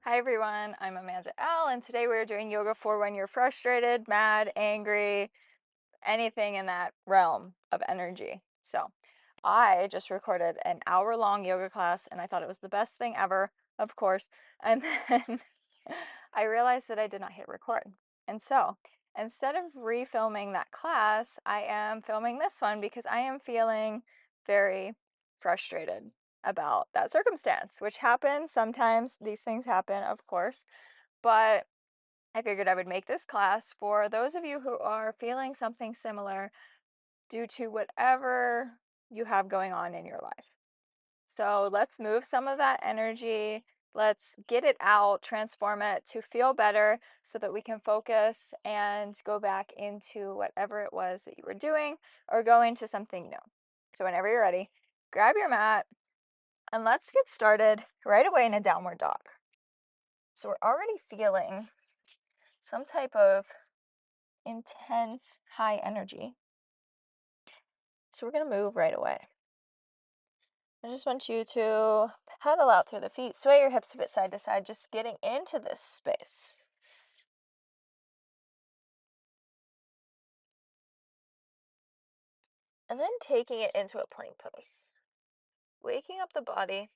Hi everyone, I'm Amanda L, and today we're doing yoga for when you're frustrated, mad, angry, anything in that realm of energy. So, I just recorded an hour-long yoga class and I thought it was the best thing ever, of course. And then I realized that I did not hit record. And so, instead of refilming that class, I am filming this one because I am feeling very frustrated about that circumstance, which happens sometimes. These things happen, of course, but I figured I would make this class for those of you who are feeling something similar due to whatever you have going on in your life. So let's move some of that energy. Let's get it out, transform it to feel better so that we can focus and go back into whatever it was that you were doing or go into something new. So whenever you're ready, grab your mat and let's get started right away in a downward dog. So we're already feeling some type of intense high energy. So we're going to move right away. I just want you to pedal out through the feet, sway your hips a bit side to side, just getting into this space. And then taking it into a plank pose. Waking up the body,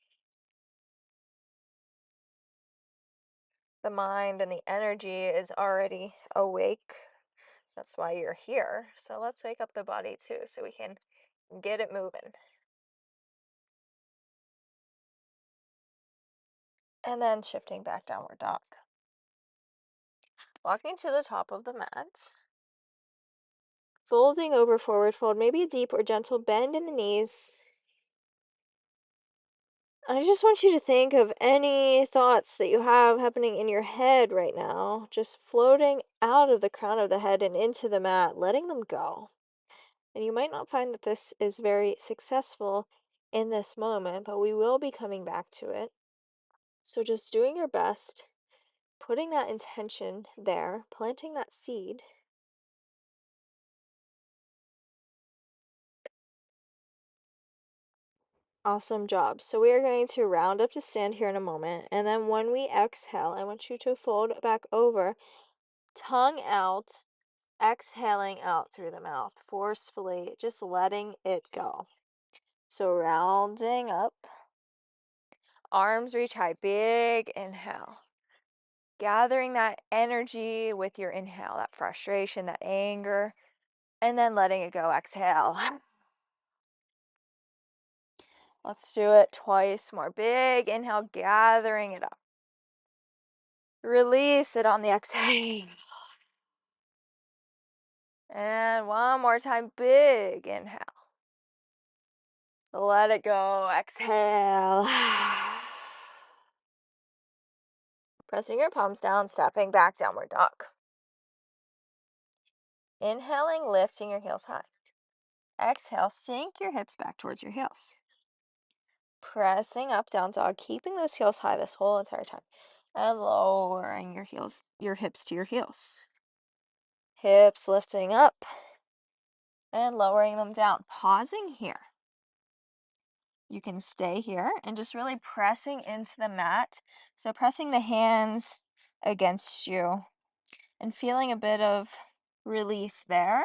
the mind, and the energy is already awake. That's why you're here. So let's wake up the body too so we can get it moving. And then shifting back downward dog. Walking to the top of the mat. Folding over forward fold, maybe a deep or gentle bend in the knees. I just want you to think of any thoughts that you have happening in your head right now, just floating out of the crown of the head and into the mat, letting them go. And you might not find that this is very successful in this moment, but we will be coming back to it. So just doing your best, putting that intention there, planting that seed. Awesome job. So we are going to round up to stand here in a moment. And then when we exhale, I want you to fold back over, tongue out, exhaling out through the mouth, forcefully, just letting it go. So rounding up, arms reach high, big inhale. Gathering that energy with your inhale, that frustration, that anger, and then letting it go, exhale. Let's do it twice more. Big inhale, gathering it up. Release it on the exhale. And one more time, big inhale. Let it go, exhale. Pressing your palms down, stepping back, downward dog. Inhaling, lifting your heels high. Exhale, sink your hips back towards your heels. Pressing up, down dog, keeping those heels high this whole entire time. And lowering your hips to your heels. Hips lifting up and lowering them down. Pausing here. You can stay here and just really pressing into the mat. So pressing the hands against you and feeling a bit of release there.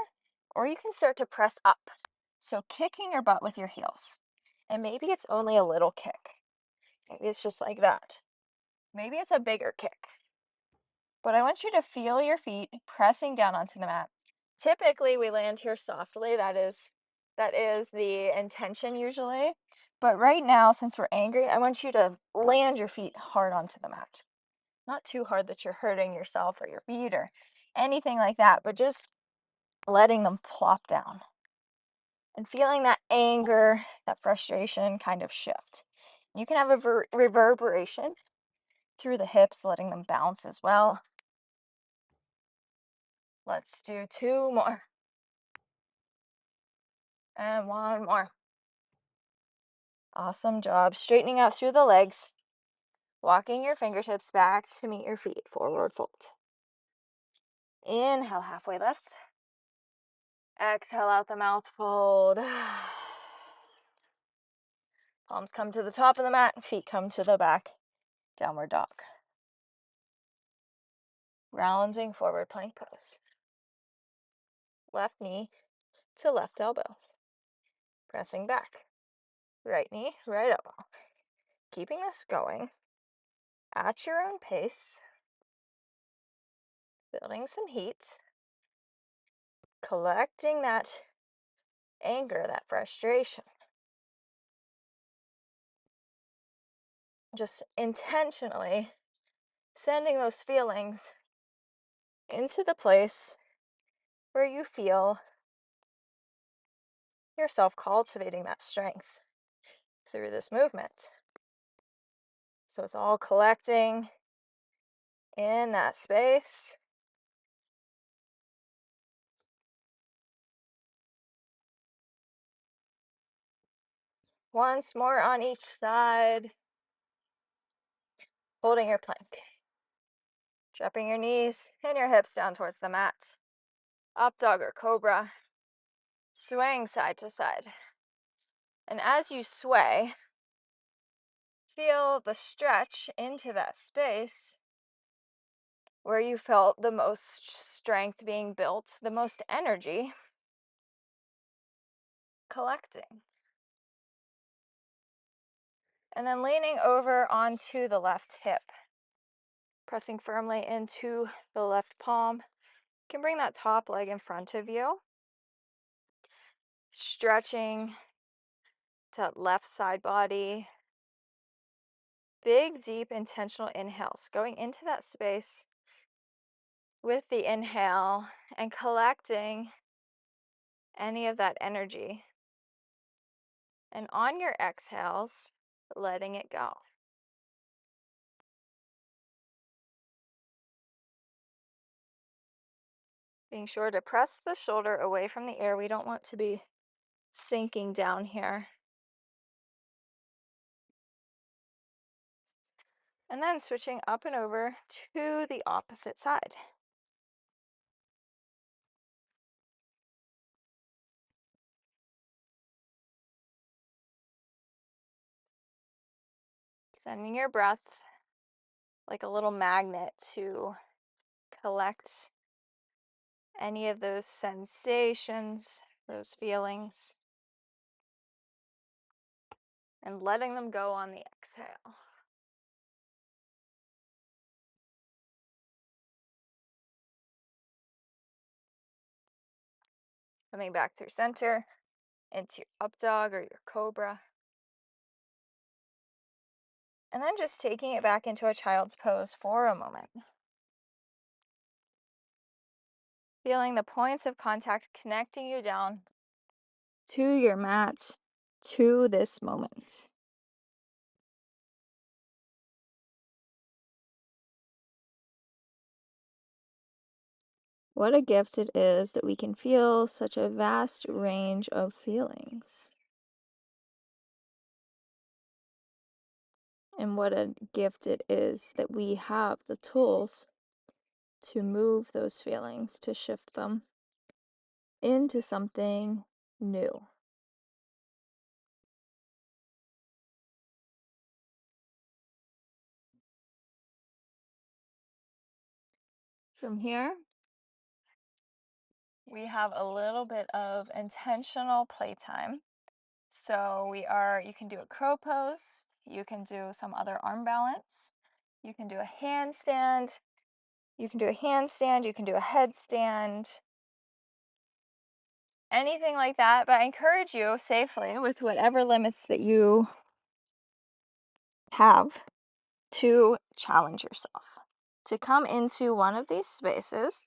Or you can start to press up. So kicking your butt with your heels. And maybe it's only a little kick. Maybe it's just like that. Maybe it's a bigger kick. But I want you to feel your feet pressing down onto the mat. Typically, we land here softly. That is the intention usually. But right now, since we're angry, I want you to land your feet hard onto the mat. Not too hard that you're hurting yourself or your feet or anything like that, but just letting them plop down. And feeling that anger, that frustration kind of shift. You can have a reverberation through the hips, letting them bounce as well. Let's do two more. And one more. Awesome job. Straightening out through the legs. Walking your fingertips back to meet your feet. Forward fold. Inhale, halfway lift. Exhale out the mouth, fold. Palms come to the top of the mat, feet come to the back. Downward dog. Rounding forward plank pose. Left knee to left elbow. Pressing back. Right knee, right elbow. Keeping this going at your own pace. Building some heat. Collecting that anger, that frustration. Just intentionally sending those feelings into the place where you feel yourself cultivating that strength through this movement. So it's all collecting in that space. Once more on each side. Holding your plank. Dropping your knees and your hips down towards the mat. Up dog or cobra. Swaying side to side. And as you sway, feel the stretch into that space where you felt the most strength being built, the most energy collecting. And then leaning over onto the left hip. Pressing firmly into the left palm. You can bring that top leg in front of you. Stretching to left side body. Big, deep, intentional inhales. Going into that space with the inhale and collecting any of that energy. And on your exhales, letting it go. Being sure to press the shoulder away from the air. We don't want to be sinking down here. And then switching up and over to the opposite side. Sending your breath like a little magnet to collect any of those sensations, those feelings, and letting them go on the exhale. Coming back through center into your up dog or your cobra. And then just taking it back into a child's pose for a moment. Feeling the points of contact connecting you down to your mat, to this moment. What a gift it is that we can feel such a vast range of feelings. And what a gift it is that we have the tools to move those feelings, to shift them into something new. From here, we have a little bit of intentional playtime. So you can do a crow pose, you can do some other arm balance, you can do a handstand, you can do a headstand, anything like that. But I encourage you safely, with whatever limits that you have, to challenge yourself, to come into one of these spaces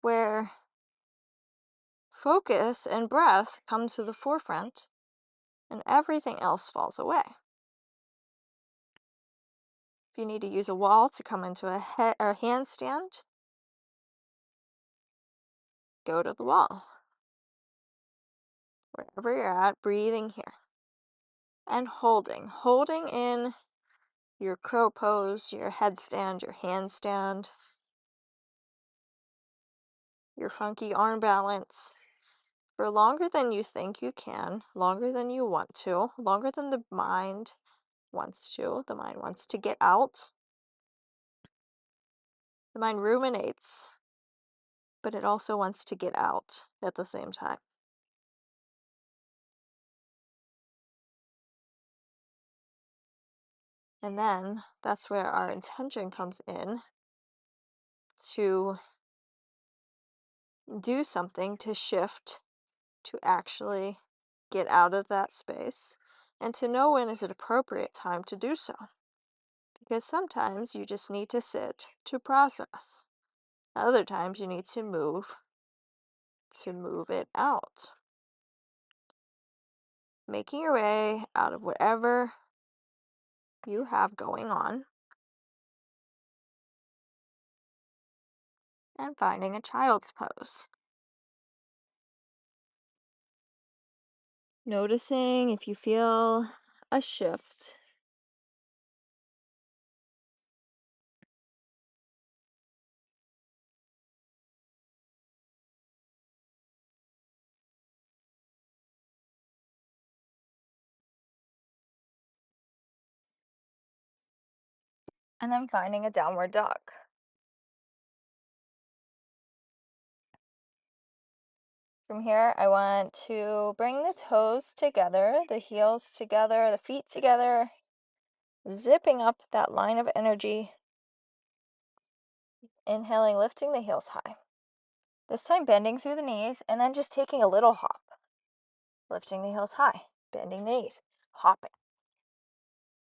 where focus and breath come to the forefront and everything else falls away. If you need to use a wall to come into a handstand, go to the wall. Wherever you're at, breathing here. And holding in your crow pose, your headstand, your handstand, your funky arm balance for longer than you think you can, longer than you want to, longer than the mind wants to. The mind wants to get out. The mind ruminates, but it also wants to get out at the same time. And then that's where our intention comes in to do something to shift, to actually get out of that space, and to know when is an appropriate time to do so. Because sometimes you just need to sit to process. Other times you need to move it out. Making your way out of whatever you have going on and finding a child's pose. Noticing if you feel a shift. And then finding a downward dog. From here, I want to bring the toes together, the heels together, the feet together, zipping up that line of energy. Inhaling, lifting the heels high. This time bending through the knees and then just taking a little hop. Lifting the heels high, bending the knees, hopping.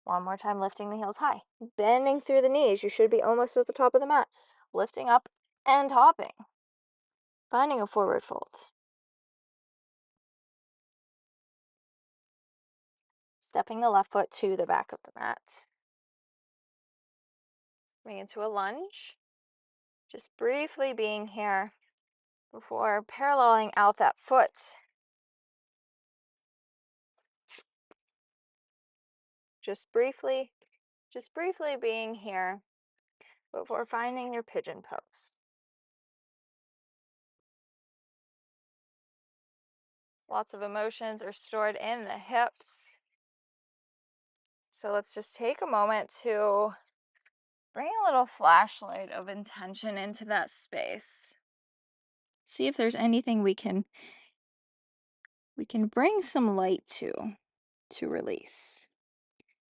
One more time, lifting the heels high, bending through the knees. You should be almost at the top of the mat. Lifting up and hopping. Finding a forward fold. Stepping the left foot to the back of the mat. Coming into a lunge. Just briefly being here before paralleling out that foot. Just briefly being here before finding your pigeon pose. Lots of emotions are stored in the hips. So let's just take a moment to bring a little flashlight of intention into that space. See if there's anything we can bring some light to release.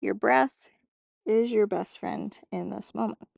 Your breath is your best friend in this moment.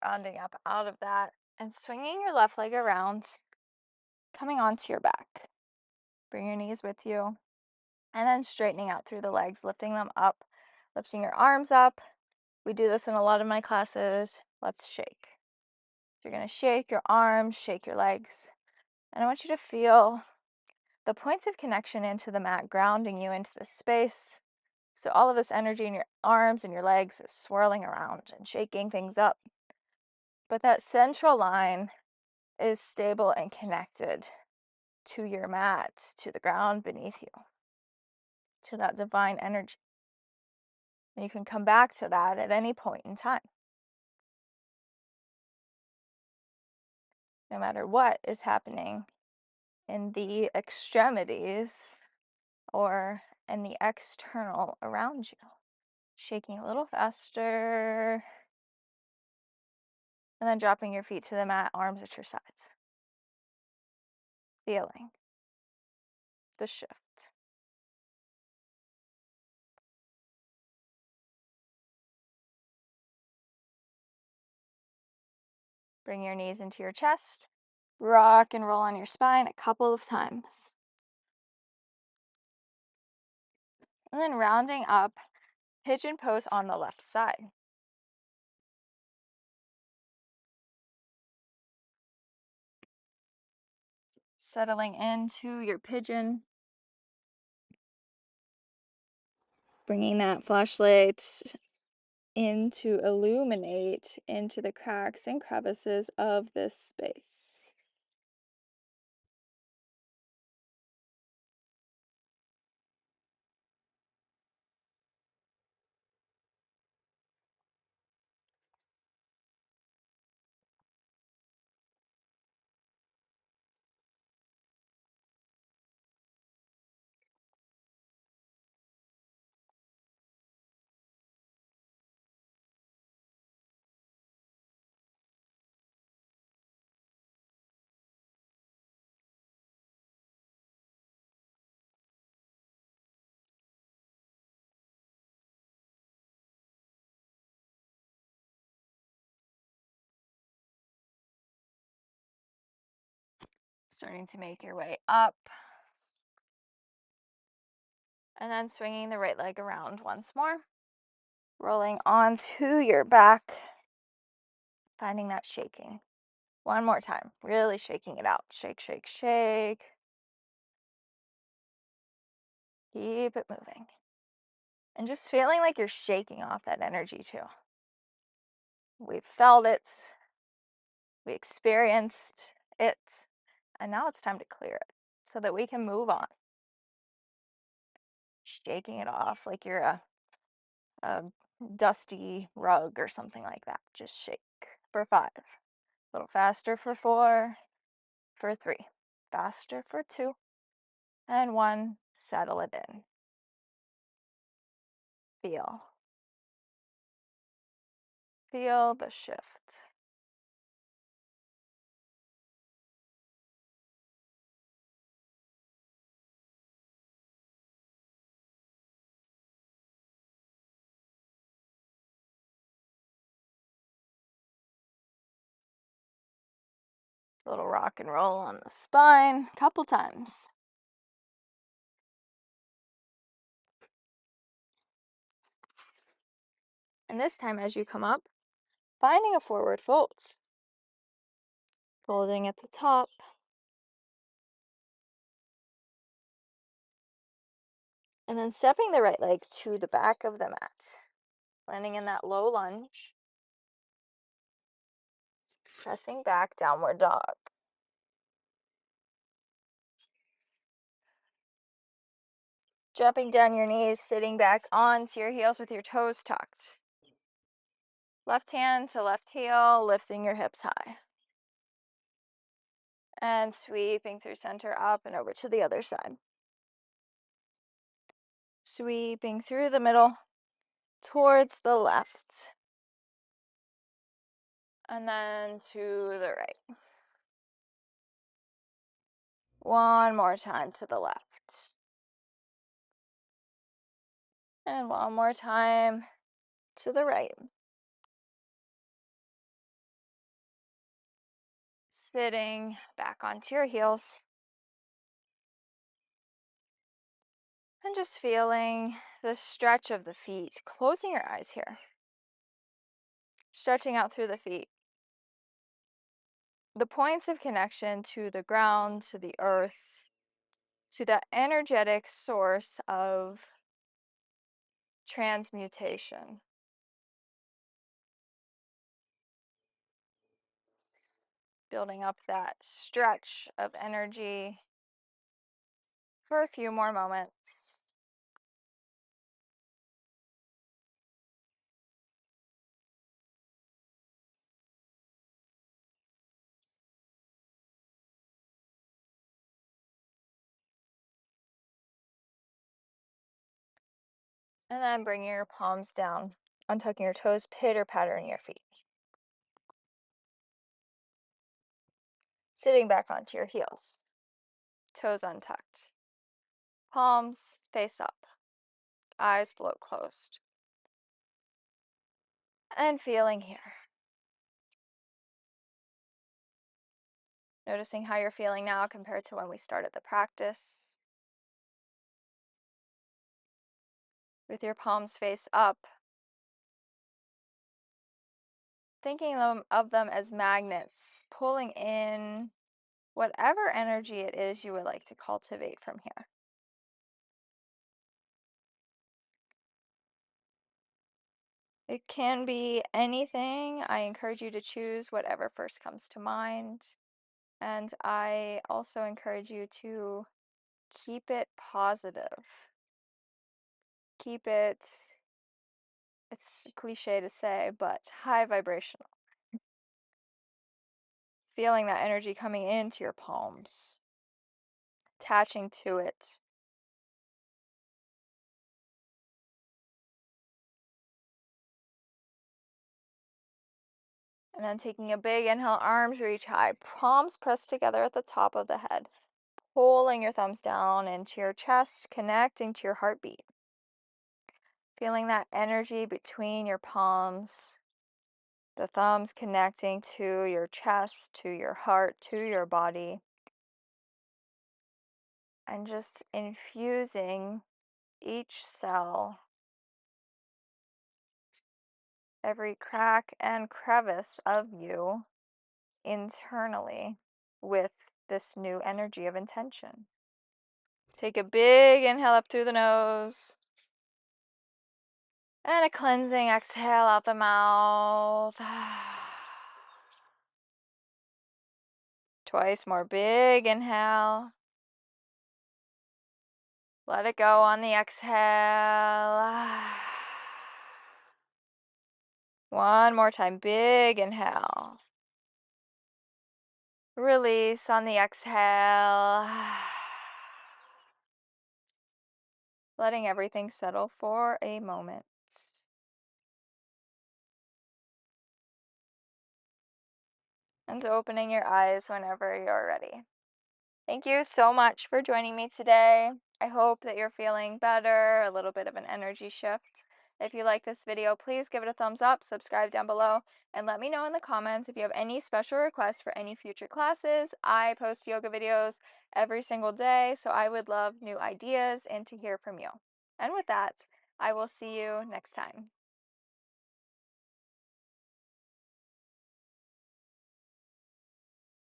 Rounding up out of that and swinging your left leg around, coming onto your back. Bring your knees with you and then straightening out through the legs, lifting them up, lifting your arms up. We do this in a lot of my classes. Let's shake. So you're going to shake your arms, shake your legs, and I want you to feel the points of connection into the mat, grounding you into the space. So all of this energy in your arms and your legs is swirling around and shaking things up. But that central line is stable and connected to your mat, to the ground beneath you, to that divine energy. And you can come back to that at any point in time. No matter what is happening in the extremities or in the external around you. Shaking a little faster. And then dropping your feet to the mat, arms at your sides. Feeling the shift. Bring your knees into your chest. Rock and roll on your spine a couple of times. And then rounding up, pigeon pose on the left side. Settling into your pigeon. Bringing that flashlight in to illuminate into the cracks and crevices of this space. Starting to make your way up. And then swinging the right leg around once more. Rolling onto your back. Finding that shaking. One more time. Really shaking it out. Shake, shake, shake. Keep it moving. And just feeling like you're shaking off that energy too. We've felt it. We experienced it. And now it's time to clear it so that we can move on. Shaking it off like you're a dusty rug or something like that. Just shake for 5. A little faster for 4. For 3. Faster for 2. And 1. Settle it in. Feel. Feel the shift. A little rock and roll on the spine, a couple times. And this time as you come up, finding a forward fold. Folding at the top. And then stepping the right leg to the back of the mat. Landing in that low lunge. Pressing back, downward dog. Dropping down your knees, sitting back onto your heels with your toes tucked. Left hand to left heel, lifting your hips high. And sweeping through center up and over to the other side. Sweeping through the middle towards the left. And then to the right. One more time to the left. And one more time to the right. Sitting back onto your heels. And just feeling the stretch of the feet. Closing your eyes here. Stretching out through the feet. The points of connection to the ground, to the earth, to that energetic source of transmutation. Building up that stretch of energy for a few more moments. And then bringing your palms down, untucking your toes, pitter-pattering your feet. Sitting back onto your heels, toes untucked. Palms face up, eyes float closed. And feeling here. Noticing how you're feeling now compared to when we started the practice. With your palms face up, thinking of them as magnets, pulling in whatever energy it is you would like to cultivate from here. It can be anything. I encourage you to choose whatever first comes to mind. And I also encourage you to keep it positive. Keep it, it's cliche to say, but high vibrational. Feeling that energy coming into your palms, attaching to it. And then taking a big inhale, arms reach high, palms pressed together at the top of the head, pulling your thumbs down into your chest, connecting to your heartbeat. Feeling that energy between your palms, the thumbs connecting to your chest, to your heart, to your body, and just infusing each cell, every crack and crevice of you internally with this new energy of intention. Take a big inhale up through the nose. And a cleansing exhale out the mouth. Twice more. Big inhale. Let it go on the exhale. One more time. Big inhale. Release on the exhale. Letting everything settle for a moment. And opening your eyes whenever you're ready. Thank you so much for joining me today. I hope that you're feeling better, a little bit of an energy shift. If you like this video, please give it a thumbs up, subscribe down below, and let me know in the comments if you have any special requests for any future classes. I post yoga videos every single day, so I would love new ideas and to hear from you. And with that, I will see you next time.